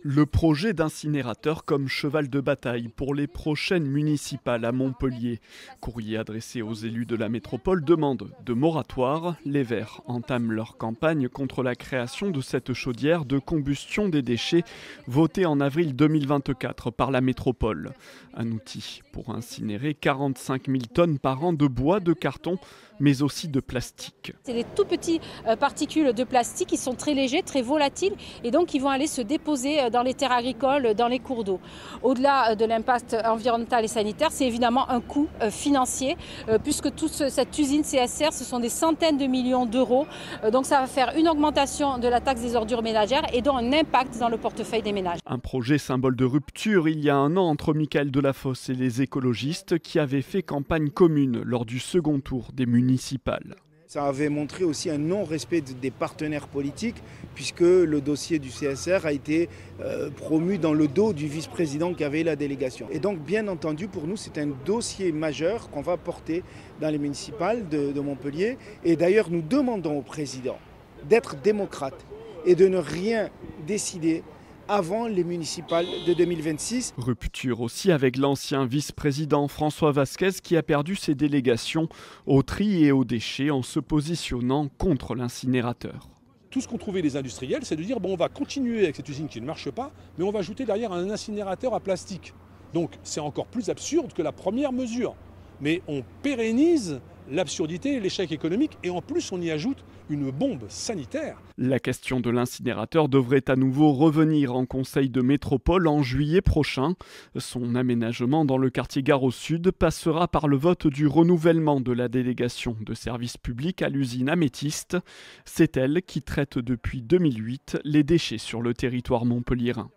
Le projet d'incinérateur comme cheval de bataille pour les prochaines municipales à Montpellier. Courrier adressé aux élus de la métropole demande de moratoire. Les Verts entament leur campagne contre la création de cette chaudière de combustion des déchets votée en avril 2024 par la métropole. Un outil pour incinérer 45 000 tonnes par an de bois, de carton, mais aussi de plastique. C'est des tout petits particules de plastique qui sont très légers, très volatiles et donc ils vont aller se déposer dans les terres agricoles, dans les cours d'eau. Au-delà de l'impact environnemental et sanitaire, c'est évidemment un coût financier puisque toute cette usine CSR, ce sont des centaines de millions d'euros. Donc ça va faire une augmentation de la taxe des ordures ménagères et donc un impact dans le portefeuille des ménages. Un projet symbole de rupture il y a un an entre Mickaël Delafosse et les écologistes qui avaient fait campagne commune lors du second tour des municipales. Ça avait montré aussi un non-respect des partenaires politiques puisque le dossier du CSR a été promu dans le dos du vice-président qui avait la délégation. Et donc bien entendu pour nous c'est un dossier majeur qu'on va porter dans les municipales de Montpellier. Et d'ailleurs nous demandons au président d'être démocrate et de ne rien décider avant les municipales de 2026. Rupture aussi avec l'ancien vice-président François Vasquez qui a perdu ses délégations au tri et aux déchets en se positionnant contre l'incinérateur. Tout ce qu'ont trouvé les industriels, c'est de dire bon, on va continuer avec cette usine qui ne marche pas, mais on va ajouter derrière un incinérateur à plastique. Donc c'est encore plus absurde que la première mesure. Mais on pérennise l'absurdité et l'échec économique et en plus on y ajoute une bombe sanitaire. La question de l'incinérateur devrait à nouveau revenir en conseil de métropole en juillet prochain. Son aménagement dans le quartier Gare au Sud passera par le vote du renouvellement de la délégation de service public à l'usine Améthyste. C'est elle qui traite depuis 2008 les déchets sur le territoire montpelliérain.